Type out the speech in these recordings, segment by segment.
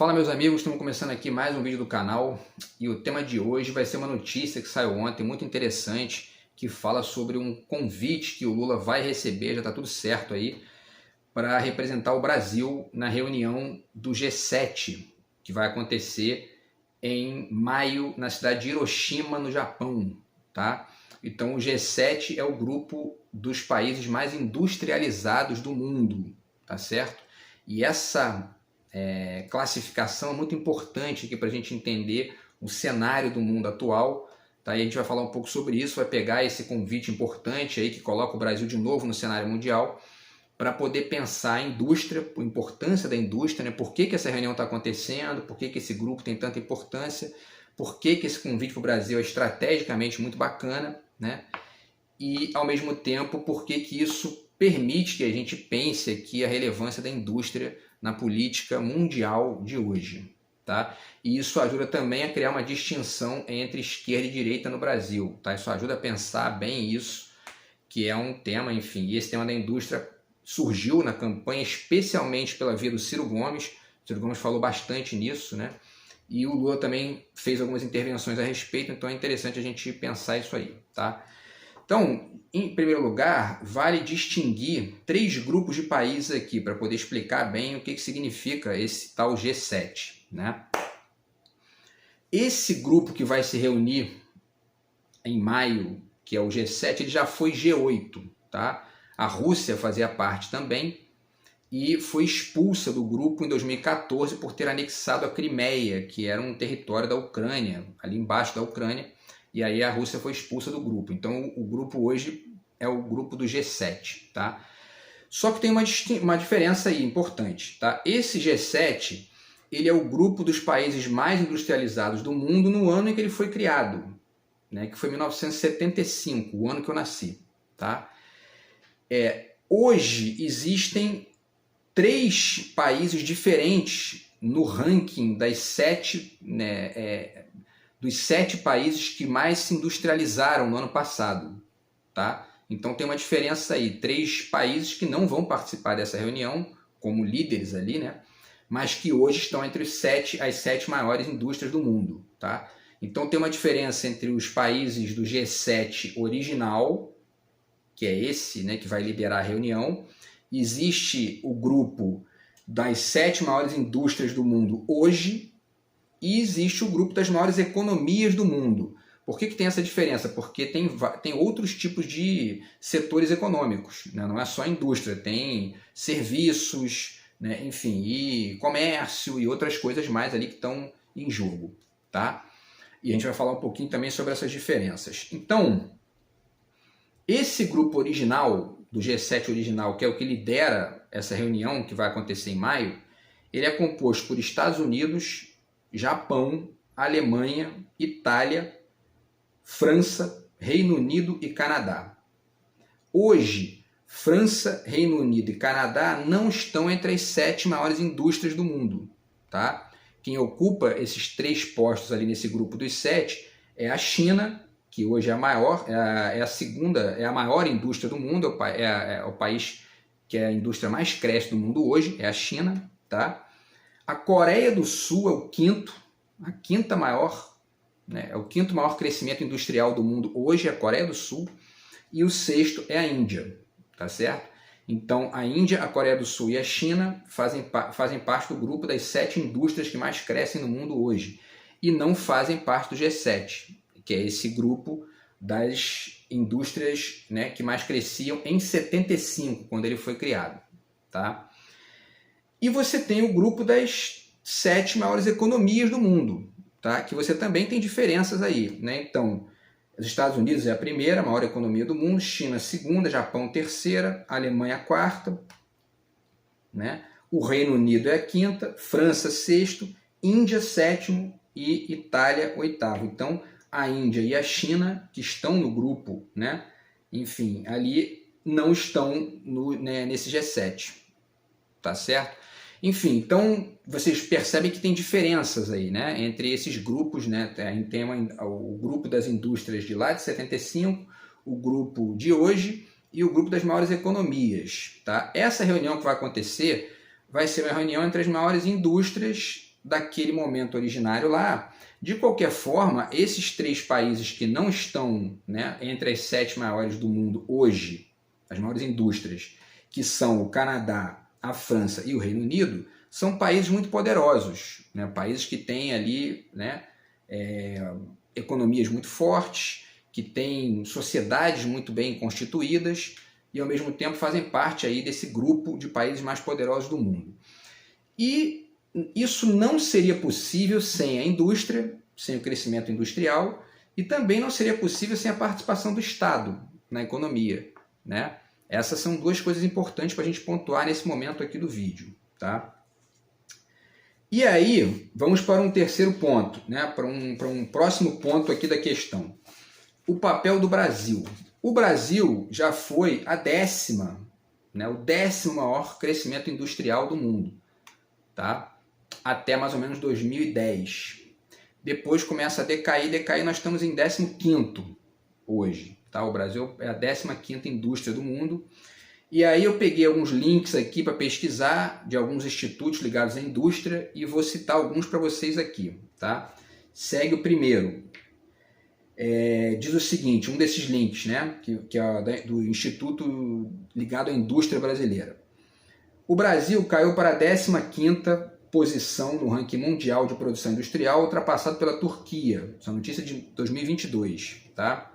Fala meus amigos, estamos começando aqui mais um vídeo do canal e o tema de hoje vai ser uma notícia que saiu ontem, muito interessante, que fala sobre um convite que o Lula vai receber, já está tudo certo aí, para representar o Brasil na reunião do G7, que vai acontecer em maio na cidade de Hiroshima, no Japão, tá? Então o G7 é o grupo dos países mais industrializados do mundo, tá certo? E essa classificação é muito importante aqui para a gente entender o cenário do mundo atual, tá? E a gente vai falar um pouco sobre isso, vai pegar esse convite importante aí que coloca o Brasil de novo no cenário mundial para poder pensar a indústria, a importância da indústria, né? Por que essa reunião está acontecendo, por que esse grupo tem tanta importância, por que esse convite para o Brasil é estrategicamente muito bacana, né? E ao mesmo tempo, por que isso permite que a gente pense aqui a relevância da indústria na política mundial de hoje, tá? E isso ajuda também a criar uma distinção entre esquerda e direita no Brasil, tá? Isso ajuda a pensar bem isso, que é um tema, enfim, e esse tema da indústria surgiu na campanha especialmente pela via do Ciro Gomes. O Ciro Gomes falou bastante nisso, né? E o Lula também fez algumas intervenções a respeito, então é interessante a gente pensar isso aí, tá? Então, em primeiro lugar, vale distinguir três grupos de países aqui para poder explicar bem o que significa esse tal G7, né? Esse grupo que vai se reunir em maio, que é o G7, ele já foi G8, tá? A Rússia fazia parte também e foi expulsa do grupo em 2014 por ter anexado a Crimeia, que era um território da Ucrânia, ali embaixo da Ucrânia, e aí a Rússia foi expulsa do grupo. Então o grupo hoje é o grupo do G7, tá? Só que tem uma diferença aí importante, tá? Esse G7, ele é o grupo dos países mais industrializados do mundo no ano em que ele foi criado, né? Que foi 1975, o ano que eu nasci, tá? Hoje existem 3 países diferentes no ranking das 7, né, dos 7 países que mais se industrializaram no ano passado, tá? Então tem uma diferença aí, 3 países que não vão participar dessa reunião como líderes ali, né? Mas que hoje estão entre as 7 maiores indústrias do mundo, tá? Então tem uma diferença entre os países do G7 original, que é esse, né, que vai liderar a reunião. Existe o grupo das 7 maiores indústrias do mundo hoje e existe o grupo das maiores economias do mundo. Por que tem essa diferença? Porque tem outros tipos de setores econômicos, né? Não é só indústria, tem serviços, né? Enfim, e comércio e outras coisas mais ali que estão em jogo, tá? E a gente vai falar um pouquinho também sobre essas diferenças. Então, esse grupo original, do G7 original, que é o que lidera essa reunião que vai acontecer em maio, ele é composto por Estados Unidos, Japão, Alemanha, Itália, França, Reino Unido e Canadá. Hoje, França, Reino Unido e Canadá não estão entre as 7 maiores indústrias do mundo, tá? Quem ocupa esses 3 postos ali nesse grupo dos 7 é a China, que hoje é a maior, é a maior indústria do mundo, é o país que a indústria mais cresce do mundo hoje, é a China, tá? A Coreia do Sul é a quinta maior, né? É o 5º maior crescimento industrial do mundo hoje, é a Coreia do Sul, e o 6º é a Índia, tá certo? Então a Índia, a Coreia do Sul e a China fazem parte do grupo das 7 indústrias que mais crescem no mundo hoje e não fazem parte do G7, que é esse grupo das indústrias, né, que mais cresciam em 75, quando ele foi criado, tá? E você tem o grupo das 7 maiores economias do mundo, tá? Que você também tem diferenças aí, né? Então, os Estados Unidos é a primeira, a maior economia do mundo, China a segunda, Japão terceira, Alemanha a quarta, né? O Reino Unido é a quinta, França sexto, Índia sétimo e Itália oitavo. Então, a Índia e a China, que estão no grupo, né? Enfim, ali não estão nesse G7, tá certo? Enfim, então vocês percebem que tem diferenças aí, né? Entre esses grupos, né? Tem o grupo das indústrias de lá de 75, o grupo de hoje e o grupo das maiores economias, tá? Essa reunião que vai acontecer vai ser uma reunião entre as maiores indústrias daquele momento originário lá. De qualquer forma, esses 3 países que não estão, né, entre as 7 maiores do mundo hoje, as maiores indústrias, que são o Canadá, a França e o Reino Unido, são países muito poderosos, né, países que têm ali, né, economias muito fortes, que têm sociedades muito bem constituídas e, ao mesmo tempo, fazem parte aí desse grupo de países mais poderosos do mundo. E isso não seria possível sem a indústria, sem o crescimento industrial, e também não seria possível sem a participação do Estado na economia, né? Essas são 2 coisas importantes para a gente pontuar nesse momento aqui do vídeo, tá? E aí, vamos para um terceiro ponto, né? Para um próximo ponto aqui da questão. O papel do Brasil. O Brasil já foi a 10ª, né? O 10º maior crescimento industrial do mundo, tá? Até mais ou menos 2010. Depois começa a decair, nós estamos em 15º hoje, tá? O Brasil é a 15ª indústria do mundo. E aí eu peguei alguns links aqui para pesquisar de alguns institutos ligados à indústria e vou citar alguns para vocês aqui, tá? Segue o primeiro. Diz o seguinte, um desses links, né? Que é do Instituto ligado à Indústria Brasileira. O Brasil caiu para a 15ª posição no ranking mundial de produção industrial, ultrapassado pela Turquia. Essa notícia de 2022. Tá?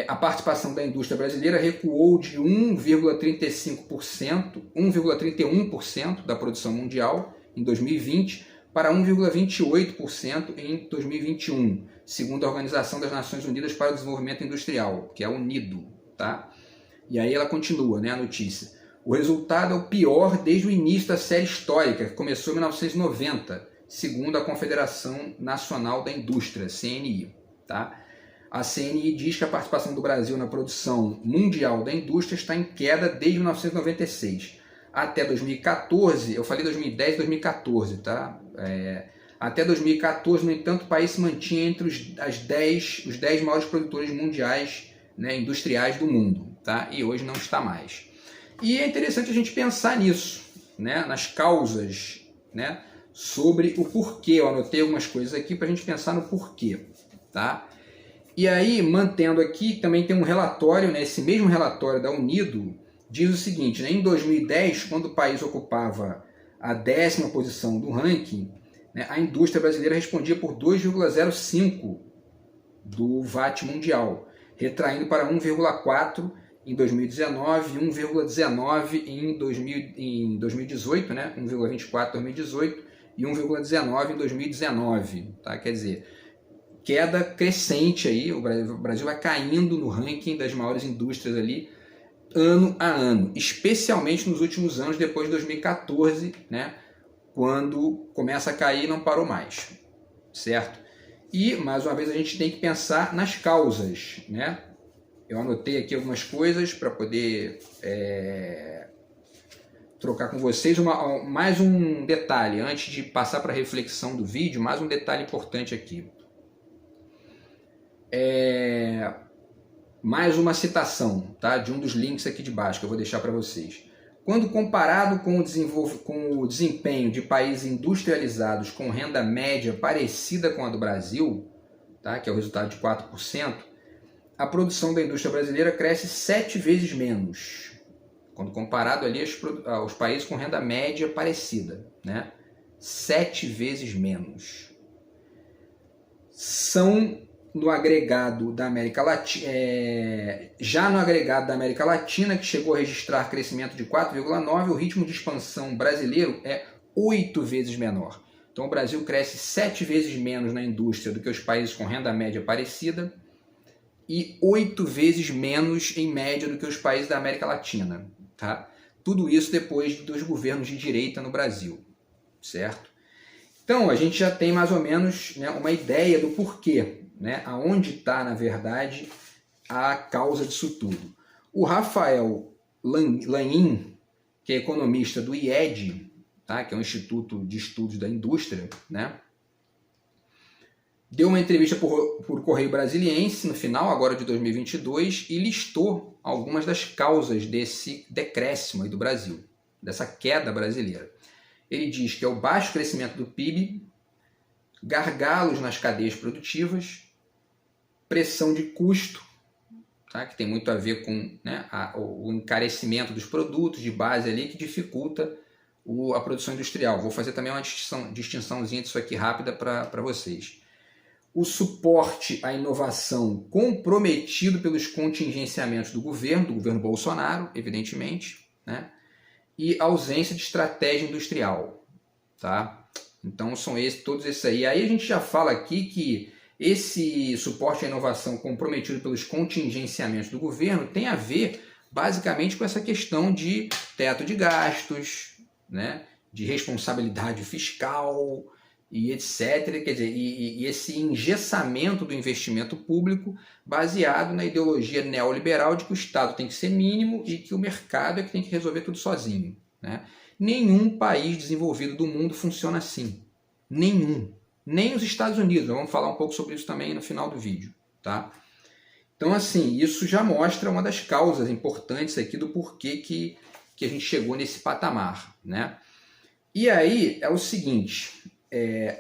A participação da indústria brasileira recuou de 1,35%, 1,31% da produção mundial em 2020 para 1,28% em 2021, segundo a Organização das Nações Unidas para o Desenvolvimento Industrial, que é a UNIDO. Tá? E aí ela continua, né, a notícia. O resultado é o pior desde o início da série histórica, que começou em 1990, segundo a Confederação Nacional da Indústria, CNI. Tá? A CNI diz que a participação do Brasil na produção mundial da indústria está em queda desde 1996. Até 2014, eu falei 2010 e 2014, tá? Até 2014, no entanto, o país se mantinha entre os 10 maiores produtores mundiais, né, industriais do mundo, tá? E hoje não está mais. E é interessante a gente pensar nisso, né, nas causas, né, sobre o porquê. Eu anotei algumas coisas aqui para a gente pensar no porquê. Tá? E aí, mantendo aqui, também tem um relatório, né, esse mesmo relatório da UNIDO, diz o seguinte, né, em 2010, quando o país ocupava a 10ª posição do ranking, né, a indústria brasileira respondia por 2,05% do VAT mundial, retraindo para 1,4% em 2019, 1,19 em 2018, né? 1,24 em 2018 e 1,19 em 2019, tá? Quer dizer, queda crescente aí, o Brasil vai caindo no ranking das maiores indústrias ali ano a ano, especialmente nos últimos anos, depois de 2014, né? Quando começa a cair e não parou mais, certo? E, mais uma vez, a gente tem que pensar nas causas, né? Eu anotei aqui algumas coisas para poder trocar com vocês. Mais um detalhe, antes de passar para a reflexão do vídeo, mais um detalhe importante aqui. Mais uma citação, tá, de um dos links aqui de baixo que eu vou deixar para vocês. Quando comparado com o desempenho de países industrializados com renda média parecida com a do Brasil, tá, que é o resultado de 4%, a produção da indústria brasileira cresce 7 vezes menos, quando comparado ali aos países com renda média parecida, né? 7 vezes menos. São no agregado da América Latina, já no agregado da América Latina, que chegou a registrar crescimento de 4,9%, o ritmo de expansão brasileiro é 8 vezes menor. Então o Brasil cresce 7 vezes menos na indústria do que os países com renda média parecida, e 8 vezes menos em média do que os países da América Latina. Tá? Tudo isso depois dos governos de direita no Brasil. Certo? Então, a gente já tem mais ou menos, né, uma ideia do porquê, né, aonde está, na verdade, a causa disso tudo. O Rafael Lanin, que é economista do IED, tá, que é o Instituto de Estudos da Indústria, né, deu uma entrevista por Correio Brasiliense no final, agora de 2022, e listou algumas das causas desse decréscimo aí do Brasil, dessa queda brasileira. ele diz que é o baixo crescimento do PIB, gargalos nas cadeias produtivas, pressão de custo, tá? Que tem muito a ver com, né, o encarecimento dos produtos de base ali, que dificulta a produção industrial. Vou fazer também uma distinçãozinha disso aqui rápida para vocês. O suporte à inovação comprometido pelos contingenciamentos do governo Bolsonaro, evidentemente, né? E ausência de estratégia industrial, tá? Então são todos esses aí. Aí a gente já fala aqui que esse suporte à inovação comprometido pelos contingenciamentos do governo tem a ver basicamente com essa questão de teto de gastos, né? De responsabilidade fiscal e etc. Quer dizer, e esse engessamento do investimento público baseado na ideologia neoliberal de que o Estado tem que ser mínimo e que o mercado é que tem que resolver tudo sozinho, né? Nenhum país desenvolvido do mundo funciona assim. Nenhum. Nem os Estados Unidos. Nós vamos falar um pouco sobre isso também no final do vídeo, tá? Então, assim, isso já mostra uma das causas importantes aqui do porquê que a gente chegou nesse patamar, né? E aí é o seguinte...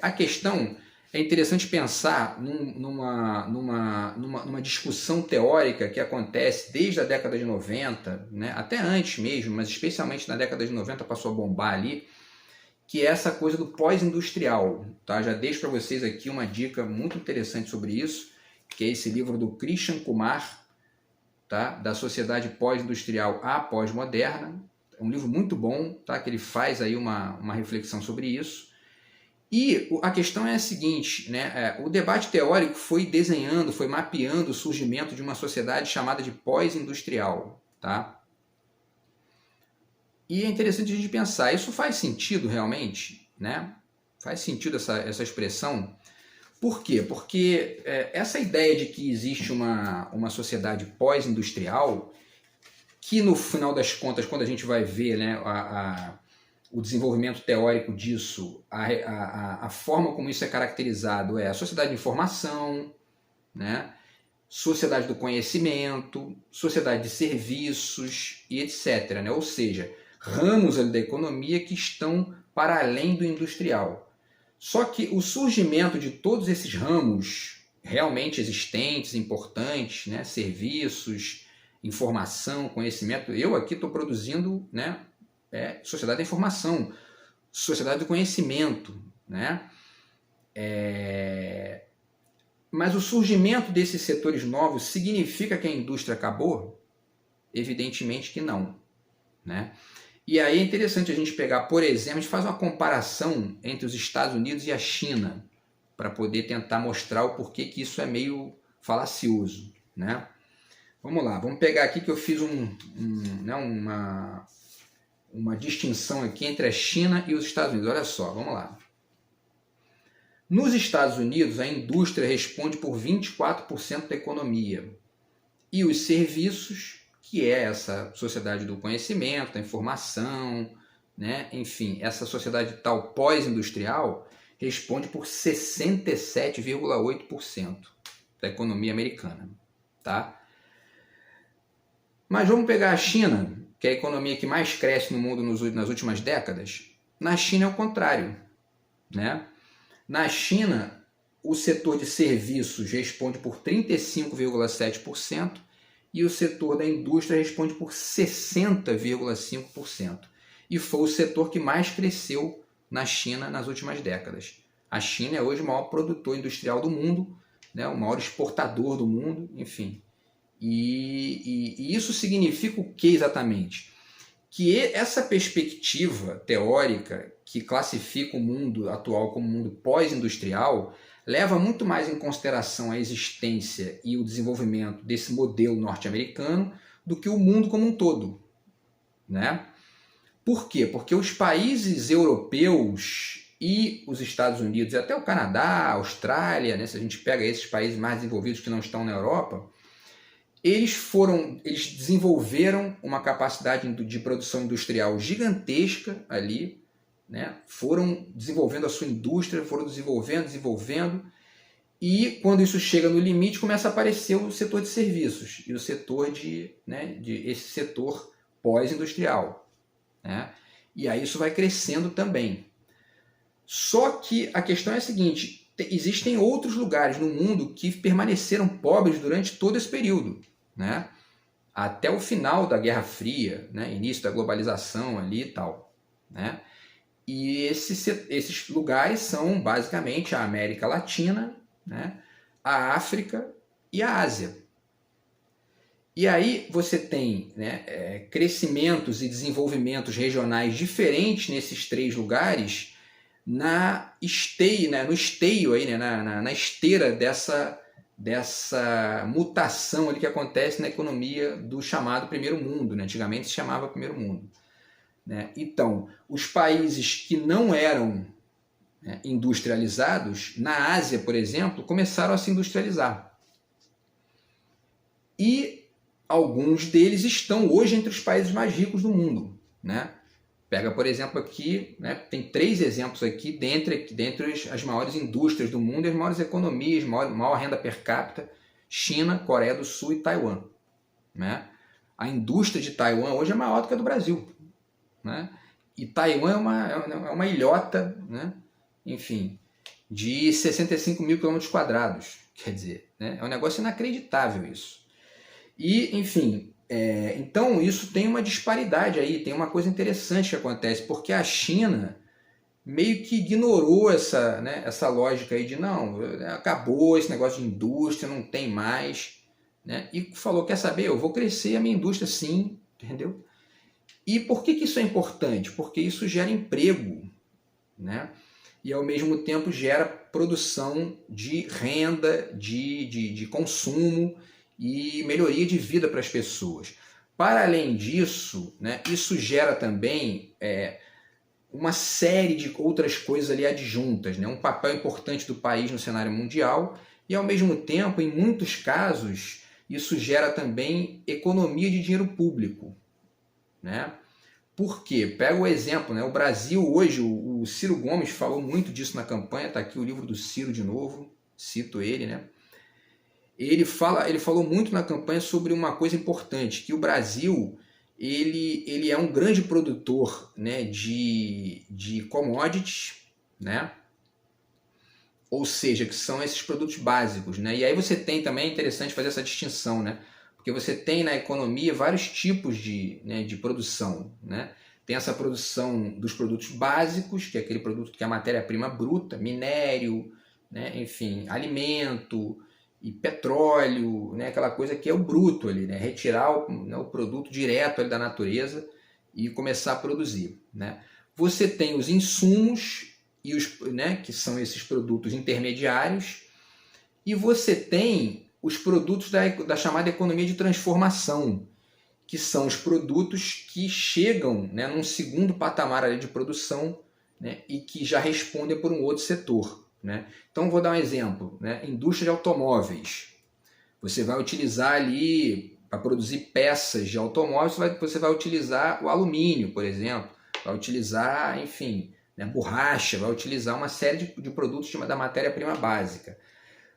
a questão é interessante pensar numa discussão teórica que acontece desde a década de 90, né, até antes mesmo, mas especialmente na década de 90 passou a bombar ali, que é essa coisa do pós-industrial. Tá? Já deixo para vocês aqui uma dica muito interessante sobre isso, que é esse livro do Christian Kumar, tá? Da Sociedade Pós-Industrial à Pós-Moderna. É um livro muito bom, tá? Que ele faz aí uma reflexão sobre isso. E a questão é a seguinte, né? O debate teórico foi desenhando, foi mapeando o surgimento de uma sociedade chamada de pós-industrial, tá? E é interessante a gente pensar, isso faz sentido realmente, né? Faz sentido essa expressão? Por quê? Porque essa ideia de que existe uma sociedade pós-industrial, que no final das contas, quando a gente vai ver, né, o desenvolvimento teórico disso, a forma como isso é caracterizado é a sociedade de informação, né? Sociedade do conhecimento, sociedade de serviços e etc. Né? Ou seja, ramos da economia que estão para além do industrial. Só que o surgimento de todos esses ramos realmente existentes, importantes, né? Serviços, informação, conhecimento, eu aqui estou produzindo, né? Sociedade da informação, sociedade do conhecimento, né? Mas o surgimento desses setores novos significa que a indústria acabou? Evidentemente que não, né? E aí é interessante a gente pegar, por exemplo, a gente faz uma comparação entre os Estados Unidos e a China, para poder tentar mostrar o porquê que isso é meio falacioso, né? Vamos lá, vamos pegar aqui que eu fiz uma distinção aqui entre a China e os Estados Unidos. Olha só, vamos lá. Nos Estados Unidos, a indústria responde por 24% da economia. E os serviços, que é essa sociedade do conhecimento, da informação, né? Enfim, essa sociedade tal pós-industrial, responde por 67,8% da economia americana. Tá? Mas vamos pegar a China, que é a economia que mais cresce no mundo nas últimas décadas. Na China é o contrário, né? Na China, o setor de serviços responde por 35,7% e o setor da indústria responde por 60,5%. E foi o setor que mais cresceu na China nas últimas décadas. A China é hoje o maior produtor industrial do mundo, né? O maior exportador do mundo, enfim. E isso significa o que exatamente? Que essa perspectiva teórica que classifica o mundo atual como mundo pós-industrial leva muito mais em consideração a existência e o desenvolvimento desse modelo norte-americano do que o mundo como um todo, né? Por quê? Porque os países europeus e os Estados Unidos, e até o Canadá, a Austrália, né, se a gente pega esses países mais desenvolvidos que não estão na Europa, eles desenvolveram uma capacidade de produção industrial gigantesca ali, né? Foram desenvolvendo a sua indústria, foram desenvolvendo, e quando isso chega no limite, começa a aparecer o setor de serviços e o setor esse setor pós-industrial, né? E aí isso vai crescendo também. Só que a questão é a seguinte, existem outros lugares no mundo que permaneceram pobres durante todo esse período, né? Até o final da Guerra Fria, né? Início da globalização ali e tal, né? E esses lugares são basicamente a América Latina, né? A África e a Ásia. E aí você tem, né, crescimentos e desenvolvimentos regionais diferentes nesses três lugares na esteio, né, no esteio aí, né, na esteira dessa mutação ali que acontece na economia do chamado primeiro mundo, né? Antigamente se chamava primeiro mundo, né? Então, os países que não eram, né, industrializados, na Ásia, por exemplo, começaram a se industrializar. E alguns deles estão hoje entre os países mais ricos do mundo, né? Pega, por exemplo, aqui, né, tem 3 exemplos aqui dentre as maiores indústrias do mundo e as maiores economias, maior renda per capita: China, Coreia do Sul e Taiwan, né? A indústria de Taiwan hoje é maior do que a do Brasil, né? E Taiwan é uma ilhota, né? Enfim, de 65 mil quilômetros quadrados, quer dizer, né? É um negócio inacreditável isso. E, enfim, então isso tem uma disparidade aí, tem uma coisa interessante que acontece, porque a China meio que ignorou essa lógica aí de não, acabou esse negócio de indústria, não tem mais, né? E falou, quer saber, eu vou crescer a minha indústria sim, entendeu? E por que isso é importante? Porque isso gera emprego, né? E ao mesmo tempo gera produção de renda, de consumo e melhoria de vida para as pessoas. Para além disso, né, isso gera também uma série de outras coisas ali adjuntas, né? Um papel importante do país no cenário mundial e, ao mesmo tempo, em muitos casos, isso gera também economia de dinheiro público, né? Por quê? Pega o exemplo, né? O Brasil hoje, o Ciro Gomes falou muito disso na campanha, está aqui o livro do Ciro de novo, cito ele, né? Ele falou muito na campanha sobre uma coisa importante, que o Brasil ele é um grande produtor, né, de commodities, né? Ou seja, que são esses produtos básicos, né? E aí você tem também, é interessante fazer essa distinção, né? Porque você tem na economia vários tipos de produção, né? Tem essa produção dos produtos básicos, que é aquele produto que é a matéria-prima bruta, minério, né? Enfim, alimento e petróleo, né? Aquela coisa que é o bruto ali, né? Retirar o produto direto ali da natureza e começar a produzir, né? Você tem os insumos, né, que são esses produtos intermediários, e você tem os produtos da chamada economia de transformação, que são os produtos que chegam, né, num segundo patamar ali de produção, né, e que já respondem por um outro setor, né? Então vou dar um exemplo, né? Indústria de automóveis. Você vai utilizar ali, para produzir peças de automóveis, você vai utilizar o alumínio, por exemplo, vai utilizar, enfim, né, borracha, vai utilizar uma série de produtos da matéria-prima básica.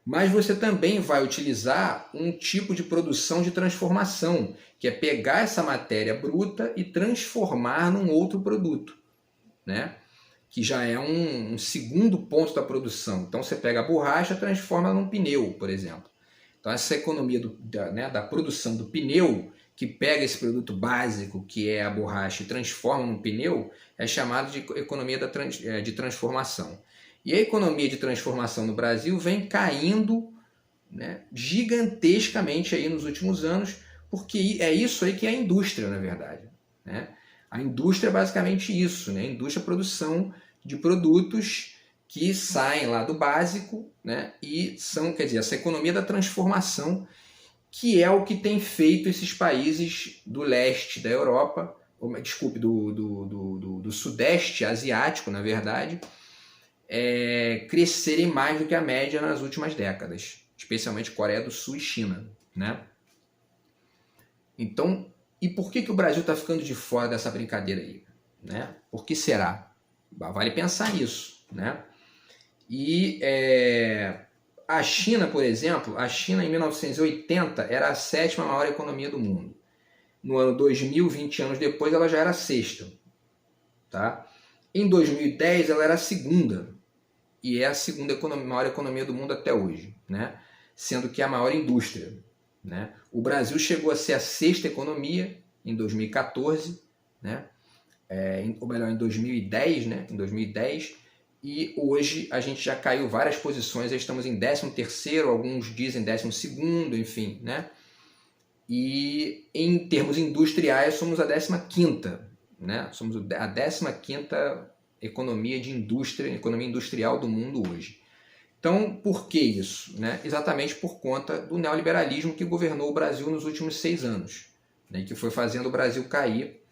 Mas você também vai utilizar um tipo de produção de transformação, que é pegar essa matéria bruta e transformar num outro produto, né? Que já é um segundo ponto da produção. Então você pega a borracha e transforma num pneu, por exemplo. Então essa economia da produção do pneu, que pega esse produto básico, que é a borracha, e transforma num pneu, é chamado de economia de transformação. E a economia de transformação no Brasil vem caindo, né, gigantescamente aí nos últimos anos, porque é isso aí que é a indústria, na verdade, né? A indústria é basicamente isso, né? A indústria é a produção de produtos que saem lá do básico, né, e são, quer dizer, essa economia da transformação, que é o que tem feito esses países do leste da Europa, desculpe, do sudeste asiático, na verdade, crescerem mais do que a média nas últimas décadas, especialmente Coreia do Sul e China, né? Então, e por que o Brasil está ficando de fora dessa brincadeira aí, né? Por que será? Vale pensar nisso, né? E a China, por exemplo, a China em 1980 era a 7ª maior economia do mundo. No ano 2000, 20 anos depois, ela já era a 6ª. tá? Em 2010 ela era a segunda, e é a segunda maior economia do mundo até hoje, né? Sendo que é a maior indústria, né? O Brasil chegou a ser a sexta economia em 2014, né? Ou melhor, em 2010, né? Em 2010, e hoje a gente já caiu várias posições, já estamos em 13º, alguns dizem 12º, enfim, né? E em termos industriais somos a 15ª, né? Somos a 15ª economia de indústria, economia industrial do mundo hoje. Então, por que isso? Né? Exatamente por conta do neoliberalismo que governou o Brasil nos últimos 6 anos, né? Que foi fazendo o Brasil cair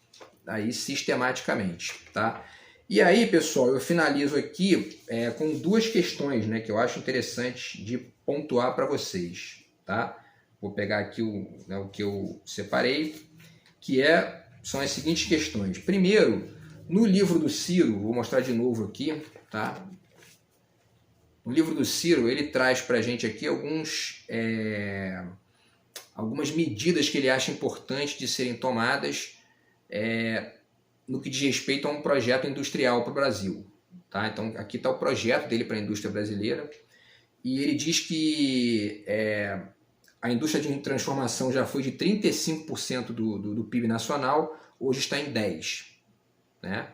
aí sistematicamente, tá? E aí, pessoal, eu finalizo aqui com 2 questões, né, que eu acho interessante de pontuar para vocês, tá? Vou pegar aqui o que eu separei, que são as seguintes questões. Primeiro, no livro do Ciro, vou mostrar de novo aqui, tá? No livro do Ciro, ele traz para a gente aqui algumas medidas que ele acha importante de serem tomadas no que diz respeito a um projeto industrial para o Brasil. Tá? Então, aqui está o projeto dele para a indústria brasileira, e ele diz que a indústria de transformação já foi de 35% do PIB nacional, hoje está em 10%. Né?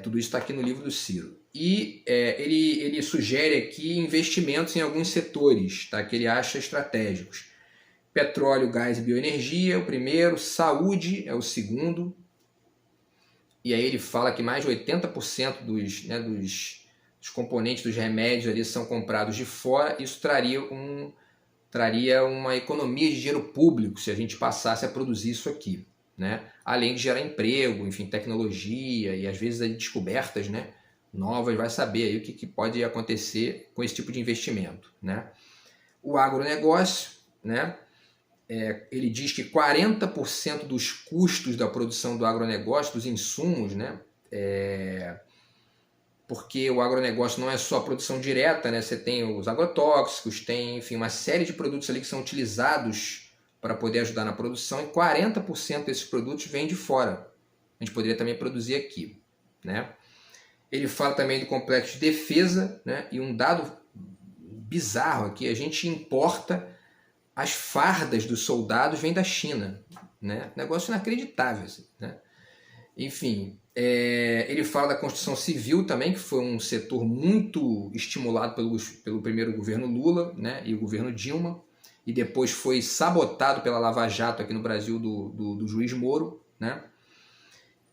Tudo isso está aqui no livro do Ciro. E ele sugere aqui investimentos em alguns setores, tá? Que ele acha estratégicos. Petróleo, gás e bioenergia é o primeiro, saúde é o segundo, e aí ele fala que mais de 80% dos componentes dos remédios ali são comprados de fora. Isso traria uma economia de dinheiro público se a gente passasse a produzir isso aqui, né? Além de gerar emprego, enfim, tecnologia e às vezes descobertas, né, novas, vai saber aí o que pode acontecer com esse tipo de investimento, né? O agronegócio, né? Ele diz que 40% dos custos da produção do agronegócio, dos insumos, né? Porque o agronegócio não é só a produção direta, né? Você tem os agrotóxicos, tem, enfim, uma série de produtos ali que são utilizados para poder ajudar na produção, e 40% desses produtos vêm de fora. A gente poderia também produzir aqui, né? Ele fala também do complexo de defesa, né? E um dado bizarro aqui, a gente importa as fardas dos soldados, vêm da China, né? Negócio inacreditável, assim, né? Enfim, ele fala da construção civil também, que foi um setor muito estimulado pelo primeiro governo Lula, né? E o governo Dilma, e depois foi sabotado pela Lava Jato aqui no Brasil do juiz Moro, né?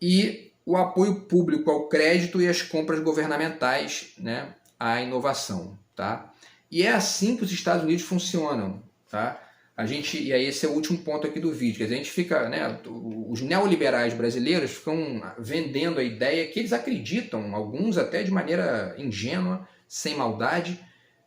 E o apoio público ao crédito e as compras governamentais, né, à inovação, tá? E é assim que os Estados Unidos funcionam, tá? E aí esse é o último ponto aqui do vídeo, que a gente fica, né, os neoliberais brasileiros ficam vendendo a ideia que eles acreditam, alguns até de maneira ingênua, sem maldade,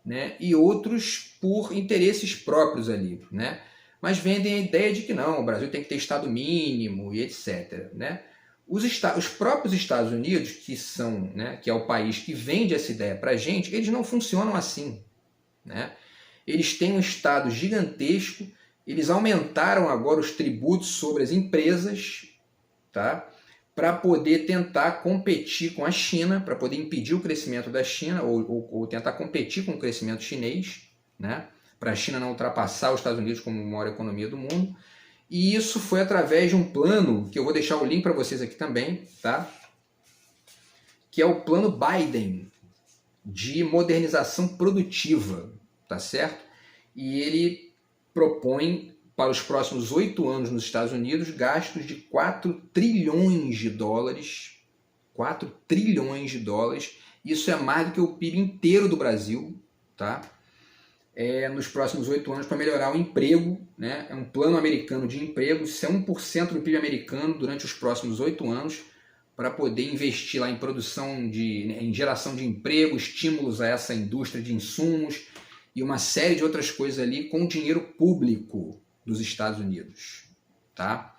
né, e outros por interesses próprios ali, né? Mas vendem a ideia de que não, o Brasil tem que ter Estado mínimo e etc, né? Os próprios Estados Unidos, que é o país que vende essa ideia para a gente, eles não funcionam assim, né? Eles têm um Estado gigantesco, eles aumentaram agora os tributos sobre as empresas, tá? Para poder tentar competir com a China, para poder impedir o crescimento da China, ou tentar competir com o crescimento chinês, né? Para a China não ultrapassar os Estados Unidos como a maior economia do mundo. E isso foi através de um plano, que eu vou deixar o link para vocês aqui também, tá? Que é o plano Biden de modernização produtiva, tá certo? E ele propõe para os próximos 8 anos nos Estados Unidos gastos de 4 trilhões de dólares. 4 trilhões de dólares. Isso é mais do que o PIB inteiro do Brasil, tá? Nos próximos 8 anos para melhorar o emprego, né? É um plano americano de emprego, isso é 1% do PIB americano durante os próximos 8 anos, para poder investir lá em produção, em geração de emprego, estímulos a essa indústria de insumos e uma série de outras coisas ali com dinheiro público dos Estados Unidos, tá?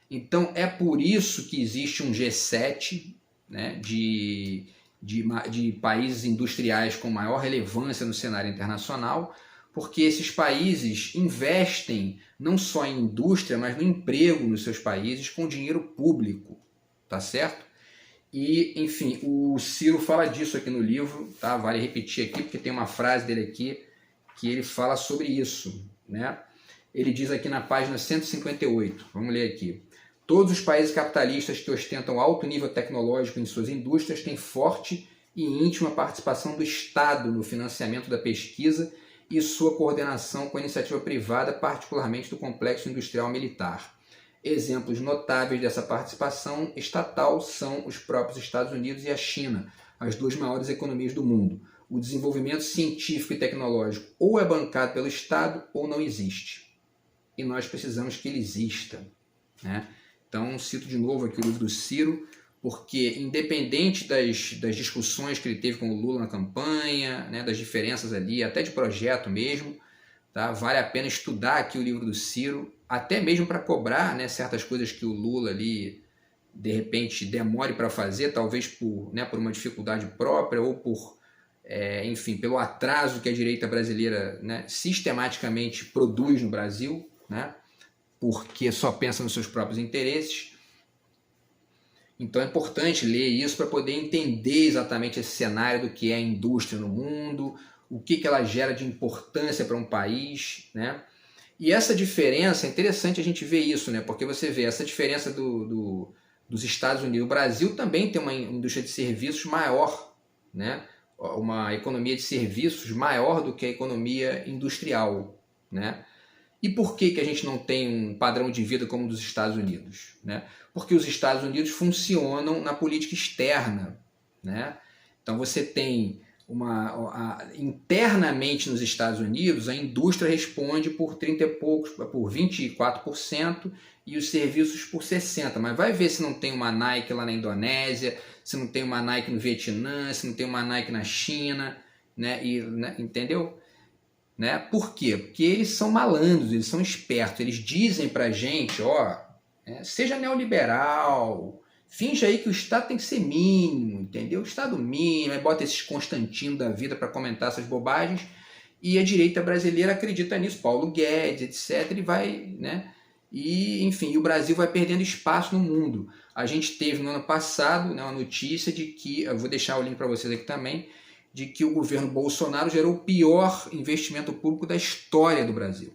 Então é por isso que existe um G7, né, de países industriais com maior relevância no cenário internacional, porque esses países investem não só em indústria, mas no emprego nos seus países com dinheiro público, tá certo? E, enfim, o Ciro fala disso aqui no livro, tá? Vale repetir aqui, porque tem uma frase dele aqui que ele fala sobre isso, né? Ele diz aqui na página 158, vamos ler aqui. Todos os países capitalistas que ostentam alto nível tecnológico em suas indústrias têm forte e íntima participação do Estado no financiamento da pesquisa e sua coordenação com a iniciativa privada, particularmente do complexo industrial militar. Exemplos notáveis dessa participação estatal são os próprios Estados Unidos e a China, as duas maiores economias do mundo. O desenvolvimento científico e tecnológico ou é bancado pelo Estado ou não existe. E nós precisamos que ele exista, né? Então, cito de novo aqui o livro do Ciro, porque independente das discussões que ele teve com o Lula na campanha, né, das diferenças ali, até de projeto mesmo, tá? Vale a pena estudar aqui o livro do Ciro, até mesmo para cobrar, né, certas coisas que o Lula ali, de repente, demore para fazer, talvez por uma dificuldade própria ou por, enfim, pelo atraso que a direita brasileira, né, sistematicamente produz no Brasil, né, porque só pensa nos seus próprios interesses. Então é importante ler isso para poder entender exatamente esse cenário do que é a indústria no mundo, o que ela gera de importância para um país, né? E essa diferença, é interessante a gente ver isso, né? Porque você vê essa diferença dos Estados Unidos. O Brasil também tem uma indústria de serviços maior, né? Uma economia de serviços maior do que a economia industrial, né? E por que a gente não tem um padrão de vida como o dos Estados Unidos, né? Porque os Estados Unidos funcionam na política externa, né? Então você tem internamente nos Estados Unidos, a indústria responde por 30 e poucos, por 24% e os serviços por 60%. Mas vai ver se não tem uma Nike lá na Indonésia, se não tem uma Nike no Vietnã, se não tem uma Nike na China, né? Entendeu? Né? Por quê? Porque eles são malandros, eles são espertos, eles dizem pra gente, seja neoliberal, finge aí que o Estado tem que ser mínimo, entendeu? O Estado mínimo, aí bota esses Constantino da vida para comentar essas bobagens, e a direita brasileira acredita nisso, Paulo Guedes, etc, e vai, né? E, enfim, o Brasil vai perdendo espaço no mundo. A gente teve no ano passado, né, uma notícia de que, eu vou deixar o link para vocês aqui também, de que o governo Bolsonaro gerou o pior investimento público da história do Brasil,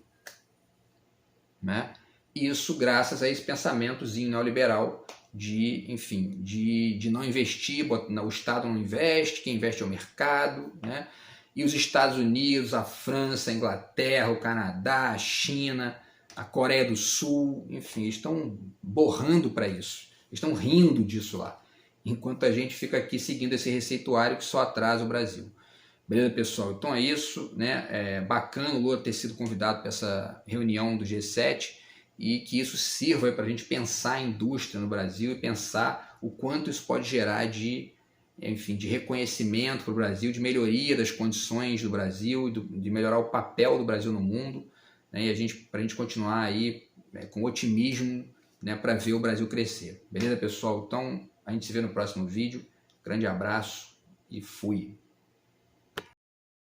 né? Isso graças a esse pensamentozinho neoliberal de não investir, o Estado não investe, quem investe é o mercado, né? E os Estados Unidos, a França, a Inglaterra, o Canadá, a China, a Coreia do Sul, enfim, estão borrando para isso, estão rindo disso lá, enquanto a gente fica aqui seguindo esse receituário que só atrasa o Brasil. Beleza, pessoal? Então é isso, né? É bacana o Lula ter sido convidado para essa reunião do G7 e que isso sirva para a gente pensar a indústria no Brasil e pensar o quanto isso pode gerar de reconhecimento para o Brasil, de melhoria das condições do Brasil, de melhorar o papel do Brasil no mundo, né? E para a gente continuar aí com otimismo, né, para ver o Brasil crescer. Beleza, pessoal? Então a gente se vê no próximo vídeo. Grande abraço e fui!